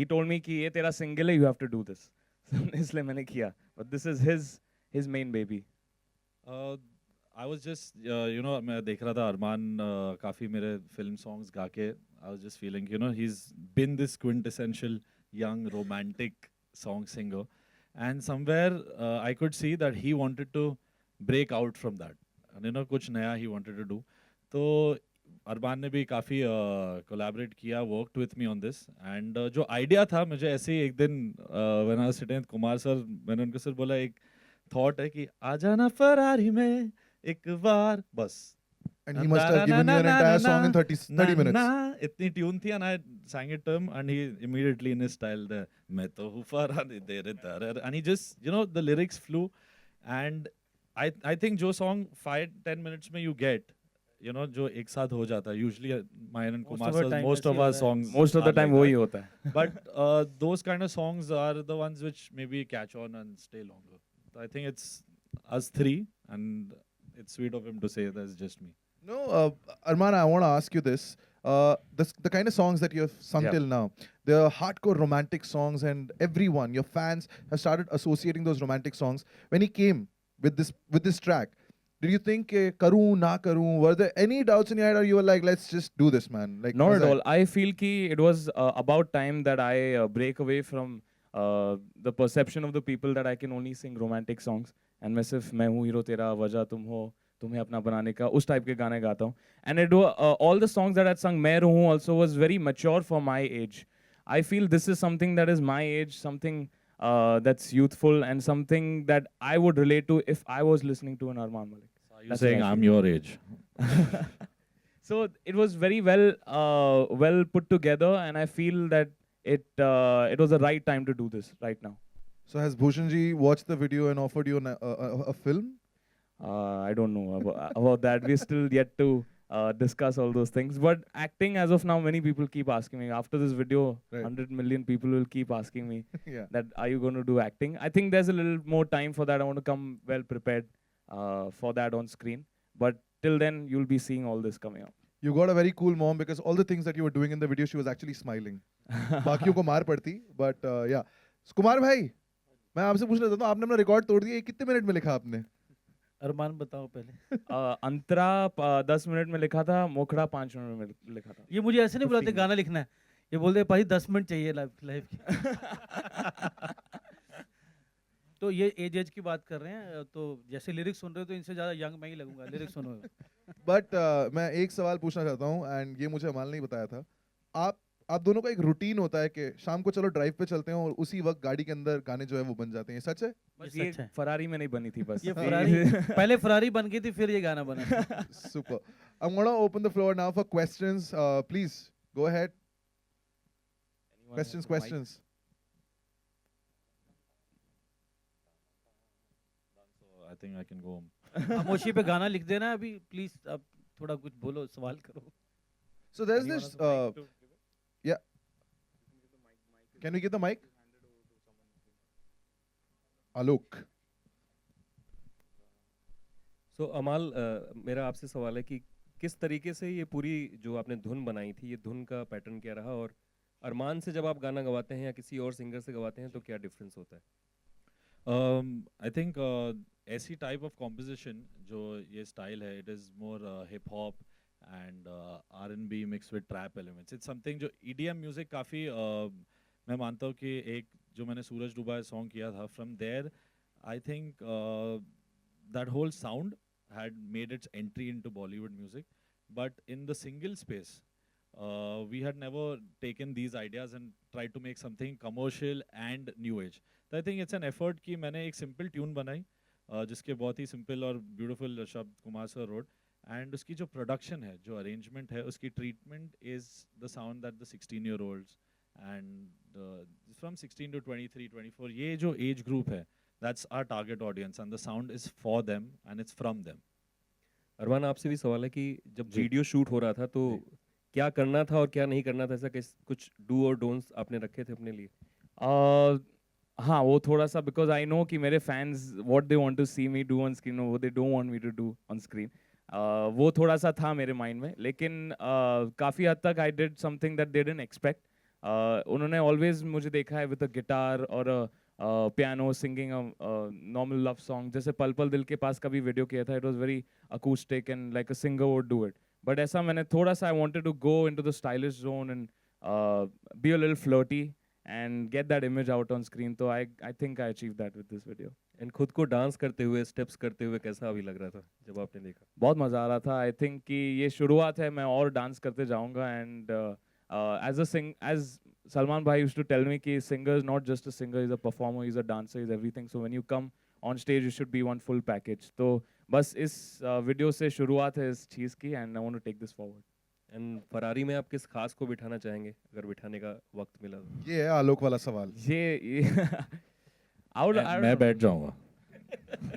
he told me कि ये तेरा single है, you have to do this. इसलिए मैंने किया. But this is his main baby. I was just मैं देख रहा था अरमान काफ़ी मेरे फिल्म सॉन्ग्स गा के I was just feeling he is been this quintessential young romantic song singer and somewhere I could see that he wanted to break out from that कुछ नया ही वांटेड टू डू. तो अरमान ने भी काफ़ी collaborate किया, worked with me on this and जो idea था मुझे ऐसे ही एक दिन when I was sitting Kumar sir, मैंने उनको सर बोला एक थॉट है कि आ जाना फरारी में एक बार बस. And he must have given you an entire song in 30 minutes. इतनी ट्यून थी and I sang it to him and he immediately in his style the मैं तो हूँ फरारी तेरे दर and he just the lyrics flew and I think जो song 5-10 minutes में you get जो एक साथ हो जाता है usually mine and Kumar sir most of our songs Most of the time वही होता है. but those kind of songs are the ones which maybe catch on and stay longer. So I think it's us three and it's sweet of him to say that's just me. No, Arman, I want to ask you this. The kind of songs that you have sung Yeah. till now, they're hardcore romantic songs, and everyone, your fans, have started associating those romantic songs. When he came with this track, did you think karu na karu? Were there any doubts in your head, or you were like, let's just do this, man? Like Not was at that- all. I feel कि it was about time that I break away from the perception of the people that I can only sing romantic songs. And मैं सिर्फ मैं हूँ hero तेरा वजह तुम हो तुम्हें अपना बनाने का उस टाइप के गाने गाता हूँ. And all the songs that I sung मैं रहूँ also was very mature for my age. I feel this is something that is my age, something that's youthful and something that I would relate to if I was listening to an Arman Malik. Are you That's saying what I I'm feel. your age? So it was very well put together, and I feel that it was the right time to do this right now. So has Bhushanji watched the video and offered you a film? I don't know about that. We're still yet to discuss all those things. But acting, as of now, many people keep asking me. After this video, Right. 100 million people will keep asking me Yeah. that, are you going to do acting? I think there's a little more time for that. I want to come well prepared for that on screen. But till then, you'll be seeing all this coming up. You got a very cool mom because all the things that you were doing in the video, she was actually smiling. बाकियों को मार पड़ती, but yeah. So, Kumar भाई, मैं आपसे पूछना चाहता हूँ, आपने अपना रिकॉर्ड तोड़ दिया, ये कितने मिनट में लिखा आपने? अरमान बताओ पहले. अंतरा 10 मिनट में लिखा था, मोखड़ा 5 मिनट में लिखा था. ये मुझे ऐसे नहीं बुलाते 15 गाना लिखना है, ये बोलते भाई 10 मिनट चाहिए लाइफ की. तो ये एज की बात कर रहे हैं, तो जैसे लिरिक्स सुन रहे हो तो इनसे ज़्यादा यंग मैं ही लगूंगा लिरिक्स सुनो. बट मैं एक सवाल पूछना चाहता हूँ एंड ये मुझे अमाल ने बताया था. आप दोनों का एक रूटीन होता है कि शाम को चलो ड्राइव पे चलते हैं और उसी वक्त गाड़ी के अंदर गाने जो है वो बन जाते हैं, सच है? बस ये ये सच है. फरारी में नहीं बनी थी बस. ये फरारी पहले फरारी बन गई थी, फिर ये गाना बना. Super. I'm gonna open the floor now for questions. Please go ahead. Questions. So I think I can go home. खामोशी पे गाना लिख देना अभी प्लीज. अब थोड़ा कुछ बोलो, सवाल करो. So there's this. Yeah. Can we get the mic? Alok. सो अमाल, मेरा आपसे सवाल है कि किस तरीके से ये पूरी जो आपने धुन बनाई थी, ये धुन का पैटर्न क्या रहा, और अरमान से जब आप गाना गवाते हैं या किसी और सिंगर से गवाते हैं तो क्या डिफरेंस होता है? I think ऐसी टाइप ऑफ कॉम्पोजिशन जो ये स्टाइल है, it is more hip hop and R&B mix with trap elements. It's something जो EDM म्यूजिक काफ़ी मैं मानता हूँ कि एक जो मैंने सूरज डूबा सॉन्ग किया था, from there I think that whole sound had made its entry into Bollywood music, but in the single space, we had never taken these ideas and tried to make something commercial and new age. So I think it's an effort कि मैंने एक simple tune बनाई, जिसके बहुत ही simple और beautiful शब्द Kumar sir wrote, and उसकी जो production है, जो arrangement है, उसकी treatment is the sound that the 16-year-olds and from 16 to 23, 24, ये जो age group है, that's our target audience and the sound is for them and it's from them. अरमान, आपसे भी सवाल है कि जब वीडियो शूट हो रहा था तो क्या करना था और क्या नहीं करना था, ऐसा कुछ डू और डोंट्स आपने रखे थे अपने लिए? हाँ, वो थोड़ा सा, बिकॉज आई नो कि मेरे fans what they want to see me do on screen, वो they don't want me to do on screen. वो थोड़ा सा था मेरे माइंड में, लेकिन काफ़ी हद तक I did something that they didn't expect. उन्होंने ऑलवेज मुझे देखा है विद अ गिटार और piano singing normal love song, जैसे पल पल दिल के पास का भी वीडियो किया था, it was very acoustic and like a singer would do it, but ऐसा मैंने थोड़ा सा I wanted to go into the stylish zone and be a little flirty and get that image out on screen. So I think I achieved that with this video. And खुद को dance करते हुए, steps करते हुए कैसा अभी लग रहा था जब आपने देखा? बहुत मज़ा आ रहा था. आई थिंक कि ये शुरुआत है, मैं और डांस करते जाऊंगा. And as Salman bhai used to tell me कि singer is not just a singer, he's a performer, he's a dancer, he's everything. So when you come on stage, you should be one full package. तो बस इस video से शुरुआत है इस चीज़ की, and I want to take this forward. And Ferrari में आप किस खास को बिठाना चाहेंगे अगर बिठाने का वक्त मिला तो? ये है आलोक वाला सवाल. ये I would, I don't मैं know. बैठ जाऊंगा.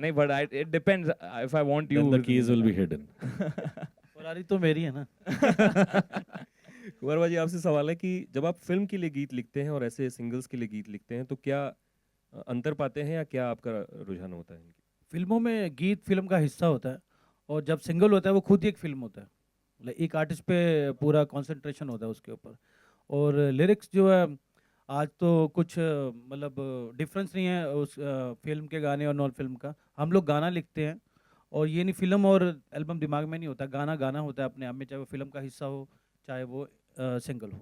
नहीं, but it depends if I want you. Then the keys will be hidden. Ferrari तो मेरी है ना. कुंवर भाई आपसे सवाल है कि जब आप फिल्म के लिए गीत लिखते हैं और ऐसे सिंगल्स के लिए गीत लिखते हैं तो क्या अंतर पाते हैं या क्या आपका रुझान होता है इनकी? फिल्मों में गीत फिल्म का हिस्सा होता है और जब सिंगल होता है वो खुद ही एक फिल्म होता है. एक आर्टिस्ट पे पूरा कंसंट्रेशन होता है उसके ऊपर. और लिरिक्स जो है आज तो कुछ मतलब डिफरेंस नहीं है उस फिल्म के गाने और नॉन फिल्म का. हम लोग गाना लिखते हैं और ये नहीं फिल्म और एल्बम दिमाग में नहीं होता, गाना गाना होता है अपने आप में, चाहे वो फिल्म का हिस्सा हो चाहे वो सिंगल हो.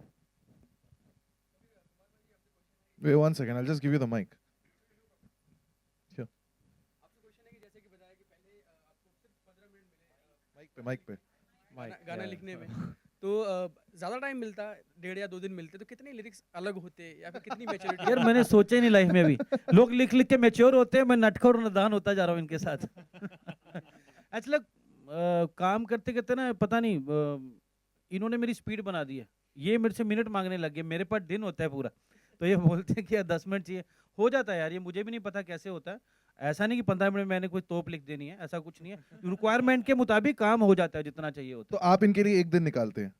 Wait 1 second, I'll just give you the mic. Here. Mic पे. गाना लिखने में तो ज़्यादा टाइम मिलता, 1.5 या 2 दिन मिलते, तो कितने लिरिक्स अलग होते या फिर कितनी मैच्योरिटी? यार मैंने सोचा ही नहीं लाइफ में. अभी लोग लिख लिख के मैच्योर होते हैं, मैं नटखोर और नादान होता जा रहा हूँ इनके साथ. एक्चुअली काम करते करते ना पता नहीं इन्होंने मेरी स्पीड बना दी है. ये मेरे से मिनट मांगने लग गए, मेरे पास दिन होता है पूरा, तो ये बोलते हैं कि यार 10 मिनट चाहिए. हो जाता है यार, ये मुझे भी नहीं पता कैसे होता है. ऐसा नहीं कि 15 मिनट में मैंने कोई तोप लिख देनी है, ऐसा कुछ नहीं है. रिक्वायरमेंट के मुताबिक काम हो जाता है जितना चाहिए होता तो है. आप इनके लिए एक दिन निकालते हैं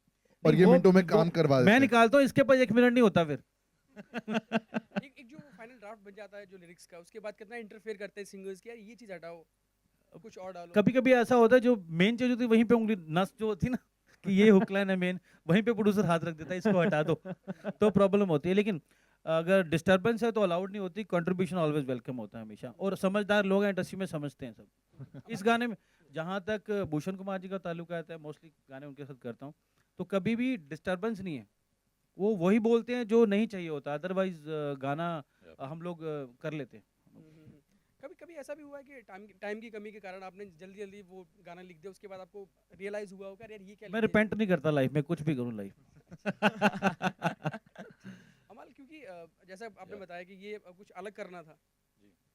और नहीं, ये वो- मिनटों में वो- काम करवा देते मैं हैं. निकालता हूँ, इसके पास 1 मिनट नहीं होता फिर. एक जो फाइनल ड्राफ्ट बन जाता है जो लिरिक्स का, उसके बाद कितना इंटरफेयर करते हैं सिंगर्स कि यार ये चीज़ हटाओ, कुछ और डालो. कभी कभी ऐसा होता है जो मेन चीज होती है वहीं पे उंगली नस जो होती है ना कि ये हुक लाइन है मेन, वहीं पे प्रोड्यूसर हाथ रख देता है इसको हटा दो, तो प्रॉब्लम होती है. लेकिन अगर डिस्टरबेंस है तो अलाउड नहीं होती. कंट्रीब्यूशन ऑलवेज वेलकम होता है हमेशा, और समझदार लोग हैं इंडस्ट्री में, समझते हैं सब. इस गाने में जहाँ तक भूषण कुमार जी का ताल्लुक आता है, मोस्टली गाने उनके साथ करता हूँ, तो कभी भी डिस्टरबेंस नहीं है. वो वही बोलते हैं जो नहीं चाहिए होता, अदरवाइज गाना हम लोग कर लेते हैं. कभी कभी ऐसा भी हुआ है कि टाइम की कमी के कारण आपने जल्दी जल्दी वो गाना लिख दिया, उसके बाद आपको रियलाइज हुआ होगा यार ये क्या मैं लिख दिया? रिपेंट नहीं करता लाइफ में, कुछ भी करूँ लाइफ. अमल, क्योंकि जैसा आपने बताया कि ये कुछ अलग करना था,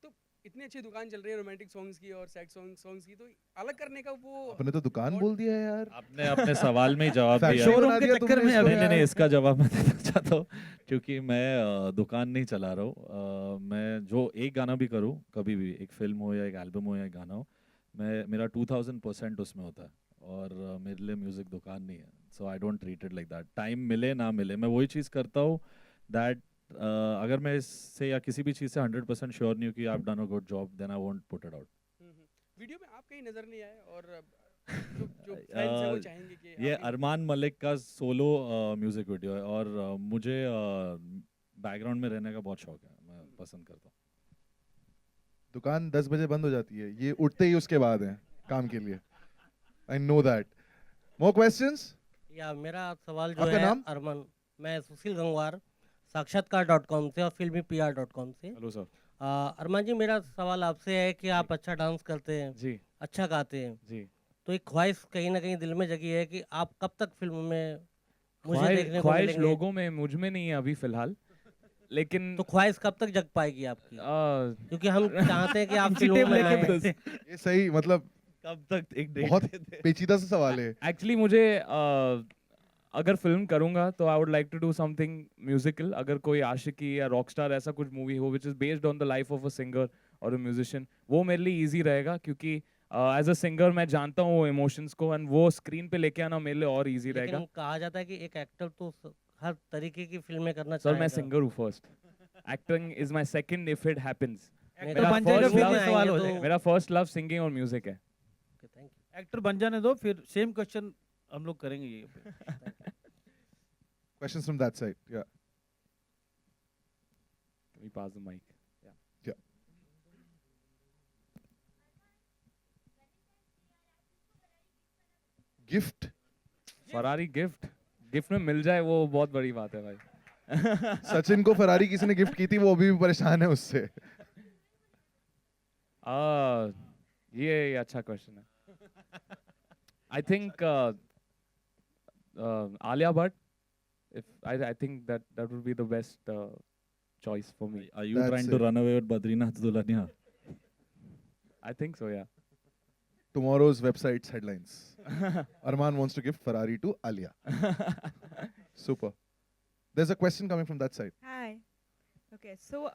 तो इतनी अच्छी दुकान चल रही है रोमांटिक सॉन्ग्स की और सैड सॉन्ग्स की, तो अलग करने का वो आपने तो दुकान बोल दिया है यार. आपने अपने सवाल में ही जवाब दिया. Factory शोरूम बना के दिया चक्कर तुमने में इसको अभी- नहीं, यार. इसका जवाब मैं देना चाहता हूँ क्योंकि मैं दुकान नहीं चला रहा हूँ. मैं जो एक गाना भी करूँ, कभी भी एक फिल्म हो या एक एल्बम हो या एक गाना हो, मेरा 2000% उसमें होता है. और मेरे लिए म्यूजिक दुकान नहीं है. So I don't treat it like that. Time मिले ना मिले, मैं वही चीज़ करता हूँ दैट अगर मैं इससे या किसी भी चीज़ से 100% श्योर नहीं हूँ कि I have done a good job, then I won't put it out. Video में आप कहीं नजर नहीं आए और जो फैंस हैं वो चाहेंगे कि ये आप अरमान मलिक का सोलो म्यूजिक वीडियो है और मुझे बैकग्राउंड में रहने का बहुत शौक है. मैं पसंद करता हूँ. दुकान 10 बजे बंद हो जाती है, ये उठते ही उसके बाद है काम के लिए. I know that. More questions? या मेरा सवाल जो आपका है नाम? अरमान, मैं सुशील गंगवार साक्षात्कार.com से और filmypr.com से. Hello sir. अरमान जी, मेरा सवाल आपसे है कि आप अच्छा डांस करते हैं, जी अच्छा गाते हैं, जी. तो एक ख्वाहिश कहीं ना कहीं दिल में जगी है कि आप कब तक फिल्म में मुझे देखने को ख्वाहिश मिलेंगे, लोगों में, मुझ में नहीं है अभी फिलहाल, लेकिन तो ख्वाहिश कब तक जग पाएगी आपकी? आ, क्योंकि हम चाहते हैं कि आप इंची फिल्मों टेप में लेके आएं. बैठते हैं. ये सही, मतलब कब तक एक बहुत पेचीदा सा सवाल है. एक्चुअली मुझे अगर फिल्म करूंगा तो I would like to do something musical. अगर कोई आशिकी या रॉकस्टार ऐसा कुछ मूवी हो which is based on the life of a singer और अ म्यूजिशियन, वो मेरे लिए इजी रहेगा, क्योंकि एज अ सिंगर मैं जानता हूँ वो इमोशंस को, एंड वो स्क्रीन पे लेके आना मेरे लिए और इजी रहेगा. लेकिन कहा जाता है कि एक एक्टर तो हर तरीके की फिल्में करना सर मैं चाहेगा. सिंगर हूँ first, acting is my second if it happens. नहीं, एक्टर तो बन जाएगा first फिर love ये सवाल हो आएंगे जाएगा. तो- मेरा फर्स्ट लव सिंगिंग और म्यूजिक है. Okay, thank you. एक्टर बन जाने दो, फिर सेम क्वेश्चन हम लोग करेंगे ये पे. Questions from that side. Yeah. we pass the mic. Gift Ferrari gift में मिल जाए वो बहुत बड़ी बात है भाई. सचिन को फरारी किसी ने गिफ्ट की थी, वो अभी भी परेशान है उससे. ये अच्छा क्वेश्चन है. I think Alia Bhatt. If I think that would be the best choice for me. Are you That's trying to it. run away with Badrinath Dulhania? I think so, yeah. Tomorrow's website's headlines. Arman wants to gift Ferrari to Alia. Super. There's a question coming from that side. Hi. Okay, so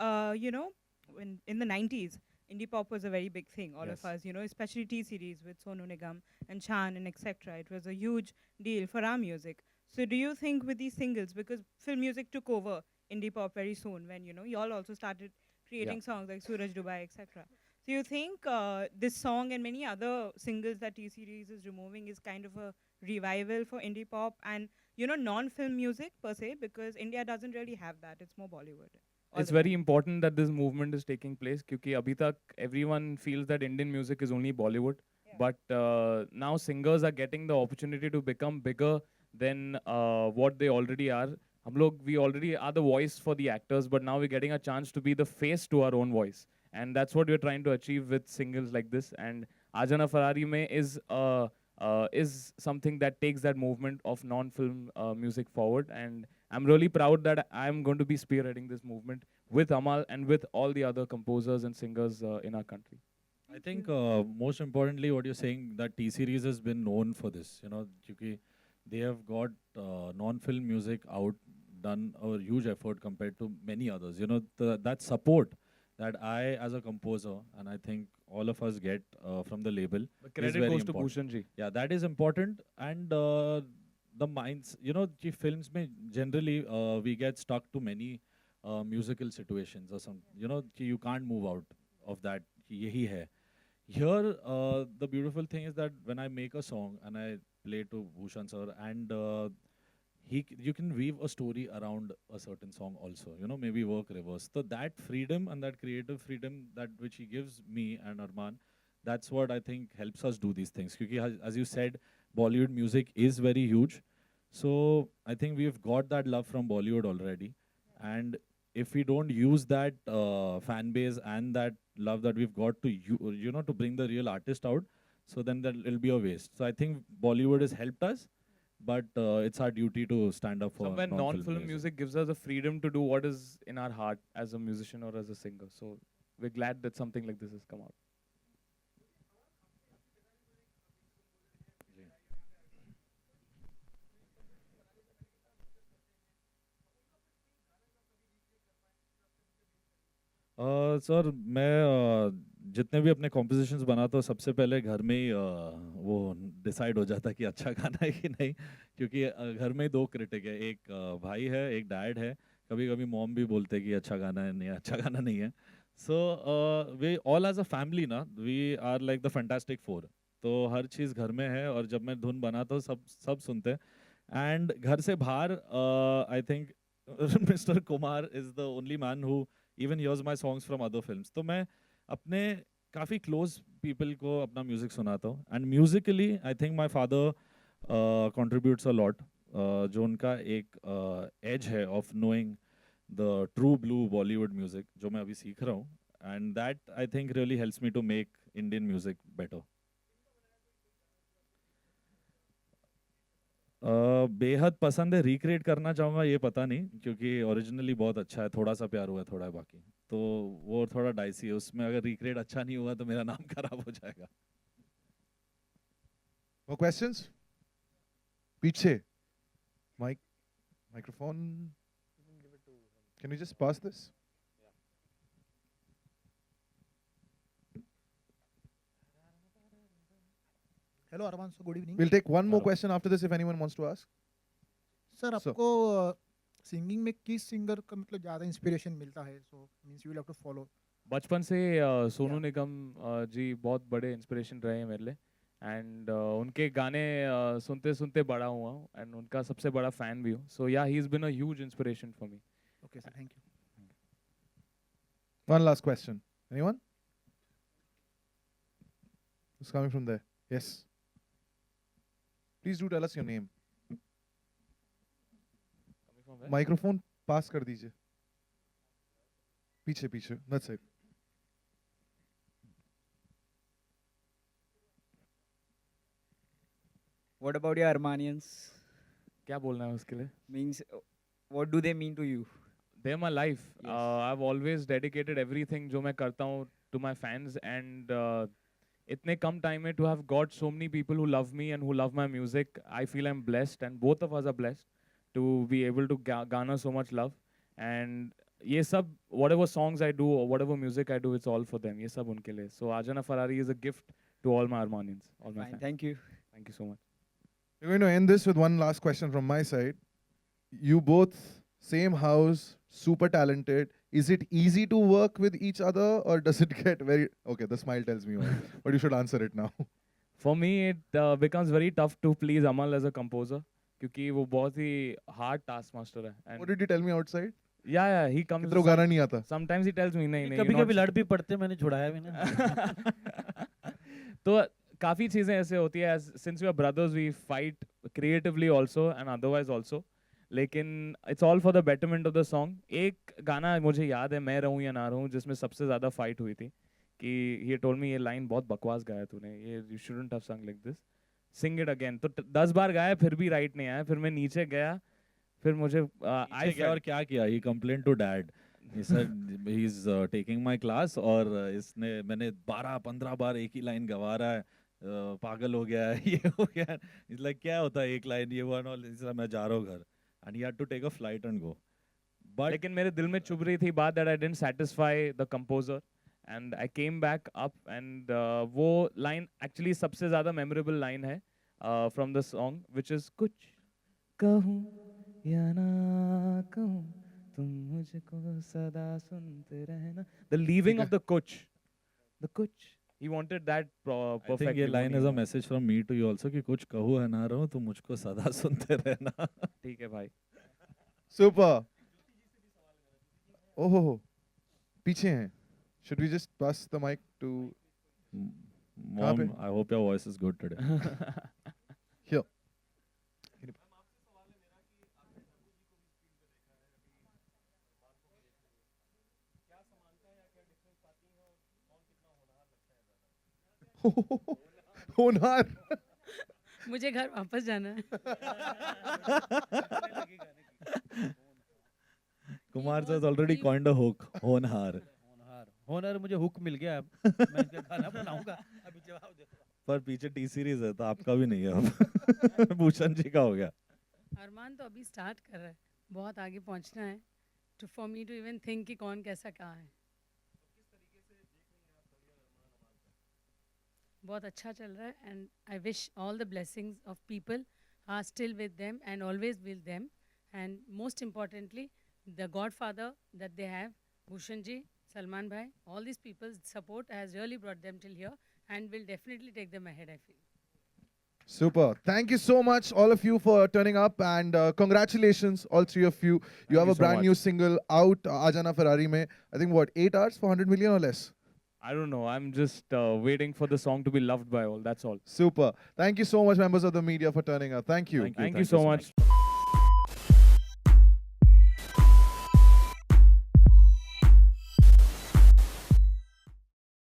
when in the 90s, indie pop was a very big thing. All Yes. of us, especially T series with Sonu Nigam and Chan and etc. It was a huge deal for our music. So do you think with these singles, because film music took over indie pop very soon, when y'all also started creating songs like Suraj Dubai, etc. So you think this song and many other singles that T series is removing is kind of a revival for indie pop and non-film music per se, because India doesn't really have that. It's more Bollywood. all It's the very time. important that this movement is taking place क्योंकि अभी तक everyone feels that Indian music is only Bollywood, Yeah. but now singers are getting the opportunity to become bigger than what they already are. We already are the voice for the actors, but now we're getting a chance to be the face to our own voice, and that's what we're trying to achieve with singles like this. And Ajana Ferrari mein is something that takes that movement of non-film music forward, and I'm really proud that I'm going to be spearheading this movement with Amal and with all the other composers and singers in our country. I think most importantly, what you're saying, that T series has been known for this. Because they have got non-film music out, done a huge effort compared to many others. That support that I, as a composer, and I think all of us get from the label. The is credit very goes to important. Bhushan ji. Yeah, that is important. And the minds, कि films mein generally we get stuck to many musical situations or some, कि you can't move out of that. कि यही है. Here, the beautiful thing is that when I make a song and I play to Bhushan sir, and you can weave a story around a certain song also, maybe work reverse. So that freedom and that creative freedom that which he gives me and Arman, that's what I think helps us do these things. Because as you said, Bollywood music is very huge. So I think we've got that love from Bollywood already. And if we don't use that fan base and that love that we've got to to bring the real artist out, so then that it'll be a waste. So I think Bollywood has helped us, but it's our duty to stand up for Somewhere non-film non-film music gives us the freedom to do what is in our heart as a musician or as a singer. So we're glad that something like this has come out. Sir मैं जितने भी अपने compositions बनाता हूँ सबसे पहले घर में ही वो डिसाइड हो जाता है कि अच्छा गाना है कि नहीं, क्योंकि घर में ही दो क्रिटिक है, एक भाई है, एक डैड है. कभी कभी मॉम भी बोलते हैं कि अच्छा गाना है, नहीं अच्छा गाना नहीं है. So we all as a family ना, we are like the fantastic four. तो हर चीज़ घर में है और जब मैं धुन बनाता हूँ सब सुनते हैं. एंड घर से बाहर I think mister Kumar is the only man who even hears my songs from other films. तो मैं अपने काफ़ी close people को अपना music सुनाता हूँ. And musically, I think my father contributes a lot. जो उनका एक edge है of knowing the true blue Bollywood music, जो मैं अभी सीख रहा हूँ. And that, I think, really helps me to make Indian music better. बेहद पसंद है, रिक्रिएट करना चाहूँगा ये पता नहीं, क्योंकि ओरिजिनली बहुत अच्छा है, थोड़ा सा प्यार हुआ है, थोड़ा है बाकी, तो वो थोड़ा डाइसी है. उसमें अगर रिक्रिएट अच्छा नहीं हुआ तो मेरा नाम खराब हो जाएगा. More questions? पीछे. Microphone. Can you just pass this? Hello Armaan sir, good evening. We'll take one more Hello. question after this if anyone wants to ask. Sir So- आपको सिंगिंग में किस सिंगर का मतलब ज़्यादा इंस्पिरेशन मिलता है? So means you will have to follow. बचपन से सोनू निगम जी बहुत बड़े इंस्पिरेशन रहे हैं मेरे लिए, एंड उनके गाने सुनते सुनते बड़ा हुआ हूँ, एंड उनका सबसे बड़ा फैन भी हूँ. सो या he is been a huge inspiration for me. Okay sir, thank you. One last question. Anyone? It's coming from there. Yes. Please do tell us your name. Microphone pass kar dijiye. पीछे पीछे. That's it. What about your Armanians? क्या बोलना है उसके लिए? Means, what do they mean to you? They're my life. Yes. I've always dedicated everything जो मैं करता हूँ to my fans, and इतने कम time में to have got so many people who love me and who love my music, I feel I'm blessed, and both of us are blessed to be able to garner so much love. And ये सब whatever songs I do or whatever music I do, it's all for them. ये सब उनके लिए. So Ajana Ferrari is a gift to all my Armanians, all my Fine, fans. thank you. Thank you so much. We're going to end this with one last question from my side. You both, same house, super talented. Is it easy to work with each other, or does it get very... Okay, the smile tells me all, but you should answer it now. For me, it becomes very tough to please Amal as a composer, क्योंकि वो बहुत ही hard taskmaster है. And What did you tell me outside? yeah, he comes. कितने को गाना नहीं आता. Sometimes he tells me नहीं नहीं. कभी you're कभी not- लड़ भी पड़ते, मैंने छुड़ाया भी ना. तो काफी चीजें ऐसे होती है. Since we are brothers, we fight creatively also and otherwise also. लेकिन it's all for the betterment of the song. एक गाना मुझे याद है, मैं रहूं या ना रहूं, जिसमें सबसे ज्यादा fight हुई थी कि he told me ये line बहुत बकवास गाया तूने, ये you shouldn't have sung like this. Sing it again. तो 10 बार गाया, फिर भी right नहीं आया. फिर मैं नीचे गया, फिर मुझे नीचे गया और क्या किया? He complained to dad. He said he's taking my class और मैंने 12-15 बार एक ही लाइन गवा रहा है, पागल हो गया है, ये हो गया है. He's like क्या होता है एक लाइन, ये one all, इसलिए मैं जा रहा हूँ घर. And he had to take a flight and go. But लेकिन मेरे दिल में चुभ रही थी बात that I didn't satisfy the composer, and I came back up, and वो line actually सबसे ज़्यादा memorable line है from the song, which is कुछ कहूँ या ना कहूँ तुम मुझको सदा सुनते रहना. The leaving of the कुछ. He wanted that I perfect. think ये line is a message from me to you also कि कुछ कहूँ है ना रहूँ तुम मुझको सदा सुनते रहना. ठीक है भाई. Super. Oh, पीछे हैं. Should we just pass the mic to... कहाँ पे? Mom, I hope your voice is good today. Here. होनहार. मुझे घर वापस जाना है. Kumar has already coined a hook. होनहार. होनर मुझे हुक मिल गया. मैं इसका गाना बनाऊंगा. अभी जवाब दे. पर पीछे टी सीरीज है तो आपका भी नहीं है अब. भूषण जी का हो गया. अरमान तो अभी स्टार्ट कर रहा है, बहुत आगे पहुंचना है. To for me to even think कि कौन कैसा कहाँ है. बहुत अच्छा चल रहा है, and I wish all the blessings of people are still with them and always with them, and most importantly the godfather that they have, Bhushan ji, Salman bhai, all these people's support has really brought them till here and will definitely take them ahead, I feel. Super. Thank you so much, all of you, for turning up, and congratulations, all three of you. You have you a so brand new much. single out, Ajana Ferrari mein. I think what, 8 hours for 100 million or less? I don't know. I'm just waiting for the song to be loved by all. That's all. Super. Thank you so much, members of the media, for turning up. Thank you. Thank you so much.